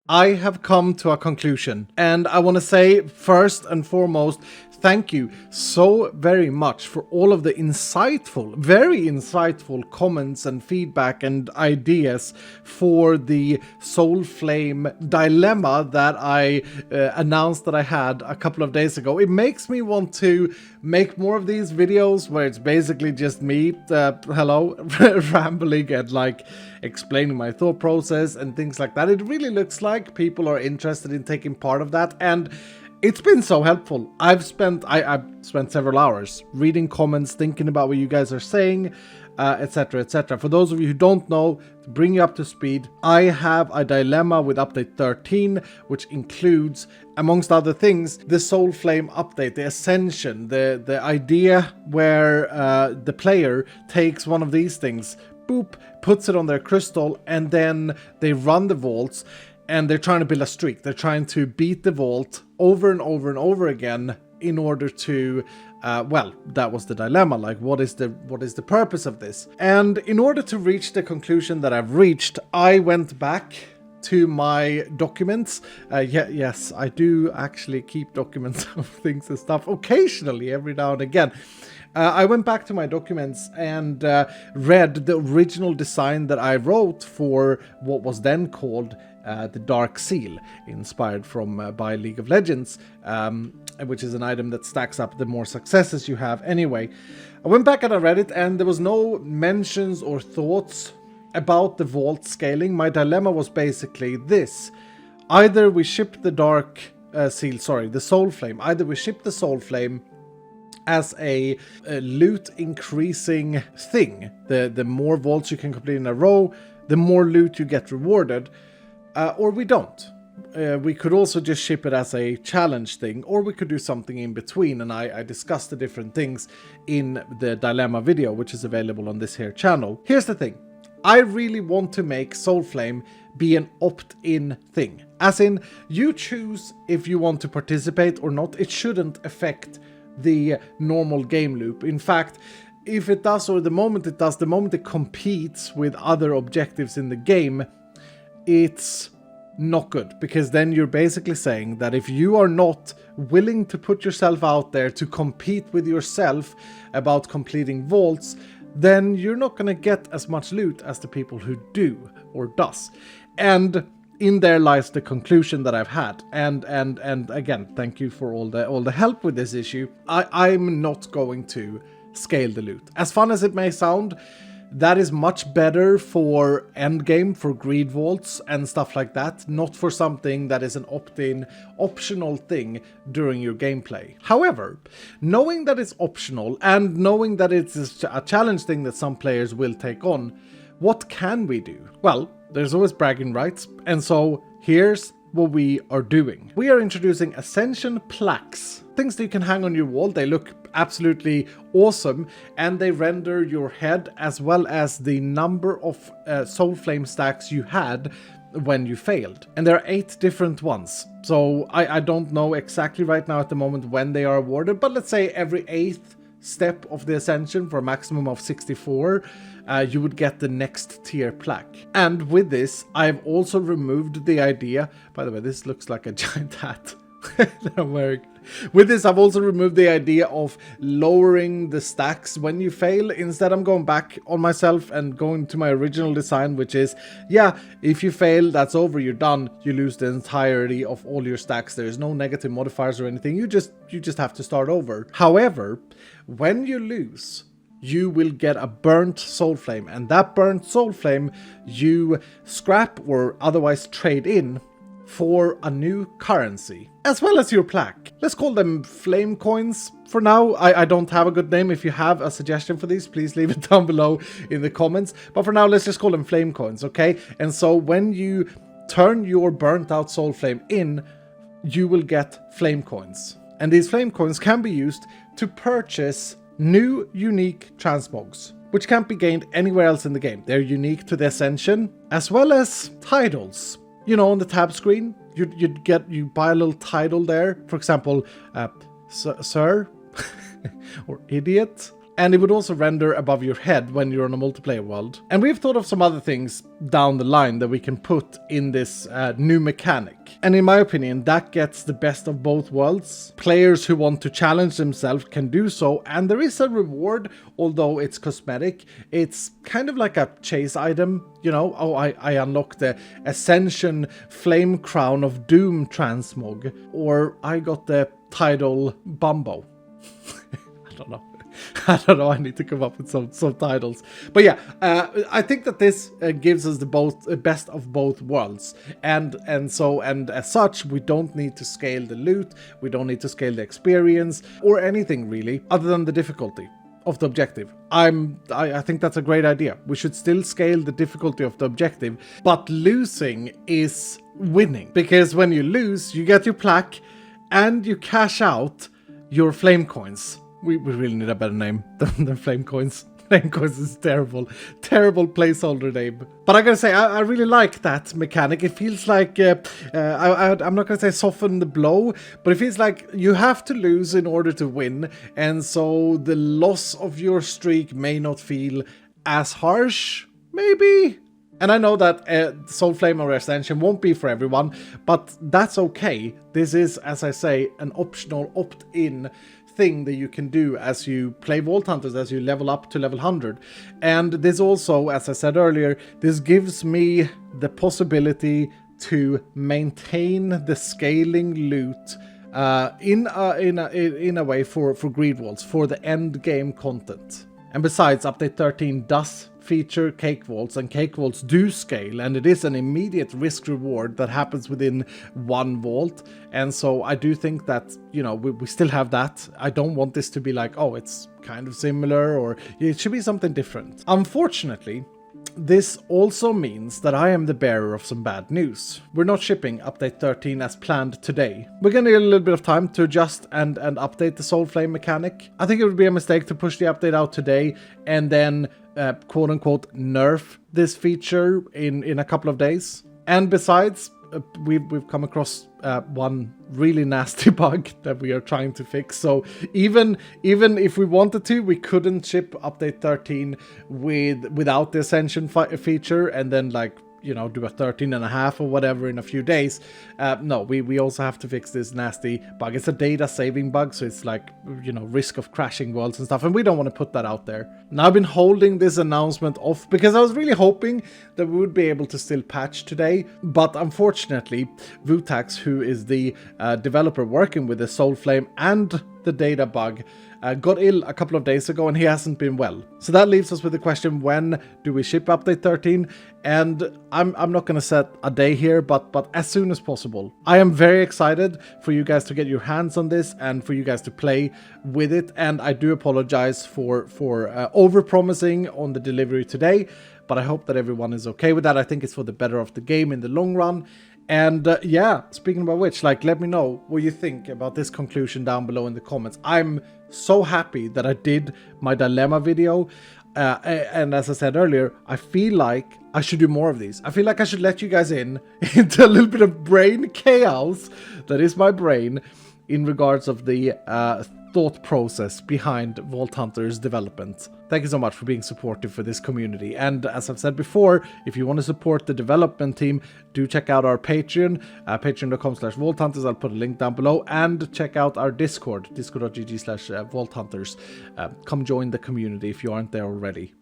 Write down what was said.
I have come to a conclusion, and I want to say first and foremost, thank you so very much for all of the insightful, very insightful comments and feedback and ideas for the Soul Flame dilemma that I announced that I had a couple of days ago. It makes me want to make more of these videos where it's basically just me, rambling and like explaining my thought process and things like that. It really looks like people are interested in taking part of that, and it's been so helpful. I've spent several hours reading comments, thinking about what you guys are saying, etc, etc. For those of you who don't know, to bring you up to speed, I have a dilemma with update 13, which includes, amongst other things, the Soul Flame update, the Ascension, the idea where the player takes one of these things, boop, puts it on their crystal, and then they run the vaults, and they're trying to build a streak. They're trying to beat the vault over and over and over again in order to, well, that was the dilemma. Like, what is the purpose of this? And in order to reach the conclusion that I've reached, I went back to my documents. Yes, I do actually keep documents of things and stuff occasionally, every now and again. I went back to my documents and read the original design that I wrote for what was then called the Dark Seal, inspired from by League of Legends, which is an item that stacks up the more successes you have anyway. I went back and I read it, and there was no mentions or thoughts about the vault scaling. My dilemma was basically this: either we ship the Dark Seal, the Soul Flame, either we ship the Soul Flame as a loot increasing thing. The more vaults you can complete in a row, the more loot you get rewarded, or we don't. We could also just ship it as a challenge thing, or we could do something in between, and I discussed the different things in the dilemma video, which is available on this here channel. Here's the thing: I really want to make Soul Flame be an opt-in thing. As in, you choose if you want to participate or not. It shouldn't affect the normal game loop. In fact, if it does, or the moment it competes with other objectives in the game, it's not good, because then you're basically saying that if you are not willing to put yourself out there to compete with yourself about completing vaults, then you're not going to get as much loot as the people who do or does. And in there lies the conclusion that I've had. And again, thank you for all the help with this issue. I'm not going to scale the loot. As fun as it may sound, that is much better for endgame, for greed vaults and stuff like that, not for something that is an opt-in, optional thing during your gameplay. However, knowing that it's optional and knowing that it's a challenge thing that some players will take on, what can we do? Well, there's always bragging rights, and so here's what we are doing. We are introducing Ascension plaques, things that you can hang on your wall. They look absolutely awesome, and they render your head as well as the number of Soul Flame stacks you had when you failed. And there are 8 different ones. So I don't know exactly right now at the moment when they are awarded, but let's say every 8th step of the Ascension, for a maximum of 64, you would get the next tier plaque. And with this, I've also removed the idea, by the way, this looks like a giant hat that I'm wearing. With this, I've also removed the idea of lowering the stacks when you fail. Instead, I'm going back on myself and going to my original design, which is, yeah, if you fail, that's over, you're done. You lose the entirety of all your stacks. There's no negative modifiers or anything. You just have to start over. However, when you lose, you will get a burnt Soul Flame, and that burnt Soul Flame you scrap or otherwise trade in for a new currency, as well as your plaque. Let's call them flame coins for now. I don't have a good name. If you have a suggestion for these, please leave it down below in the comments. But for now, let's just call them flame coins, okay? And so when you turn your burnt out Soul Flame in, you will get flame coins. And these flame coins can be used to purchase new unique transmogs, which can't be gained anywhere else in the game. They're unique to the Ascension, as well as titles. You know, on the tab screen, you buy a little title there. For example, Sir or Idiot. and it would also render above your head when you're on a multiplayer world. And we've thought of some other things down the line that we can put in this new mechanic. And in my opinion, that gets the best of both worlds. Players who want to challenge themselves can do so, and there is a reward, although it's cosmetic. It's kind of like a chase item, you know. Oh, I unlocked the Ascension Flame Crown of Doom transmog, or I got the Tidal Bumbo. I don't know. I don't know. I need to come up with some titles. But yeah, I think that this gives us the best of both worlds, and as such, we don't need to scale the loot. We don't need to scale the experience or anything really, other than the difficulty of the objective. I think that's a great idea. We should still scale the difficulty of the objective, but losing is winning, because when you lose, you get your plaque and you cash out your flame coins. We really need a better name than Flame Coins. Flame Coins is terrible. Terrible placeholder name. But I gotta say, I really like that mechanic. It feels like, I'm not gonna say soften the blow, but it feels like you have to lose in order to win. And so the loss of your streak may not feel as harsh, maybe? And I know that Soul Flame or Ascension won't be for everyone, but that's okay. This is, as I say, an optional opt-in thing that you can do as you play Vault Hunters, as you level up to level 100. And this also, as I said earlier, this gives me the possibility to maintain the scaling loot in a way for Greed Vaults, for the end game content. And besides, Update 13 does feature Cake Vaults, and Cake Vaults do scale, and it is an immediate risk reward that happens within one vault. And so I do think that, you know, we still have that. I don't want this to be like, oh, it's kind of similar, or it should be something different. Unfortunately, this also means that I am the bearer of some bad news. We're not shipping Update 13 as planned today. We're gonna need a little bit of time to adjust and update the Soul Flame mechanic. I think it would be a mistake to push the update out today and then quote-unquote nerf this feature in a couple of days. And besides, we've come across one really nasty bug that we are trying to fix. So even if we wanted to, we couldn't ship Update 13 without the Ascension feature and then, like, you know, do a 13.5 or whatever in a few days. No, we also have to fix this nasty bug. It's a data saving bug, so it's like, you know, risk of crashing worlds and stuff, and we don't want to put that out there. Now, I've been holding this announcement off because I was really hoping that we would be able to still patch today, but unfortunately, Vutax, who is the developer working with the Soul Flame and the data bug, got ill a couple of days ago, and he hasn't been well. So that leaves us with the question, when do we ship Update 13? And I'm not going to set a day here, but as soon as possible. I am very excited for you guys to get your hands on this and for you guys to play with it. And I do apologize for over-promising on the delivery today, but I hope that everyone is okay with that. I think it's for the better of the game in the long run. And yeah, speaking about which, like, let me know what you think about this conclusion down below in the comments. I'm so happy that I did my dilemma video. And as I said earlier, I feel like I should do more of these. I feel like I should let you guys into a little bit of brain chaos that is my brain in regards of the thought process behind Vault Hunters development. Thank you so much for being supportive for this community. And as I've said before, if you want to support the development team, do check out our Patreon, patreon.com/VaultHunters. I'll put a link down below. And check out our Discord, discord.gg/VaultHunters. Come join the community if you aren't there already.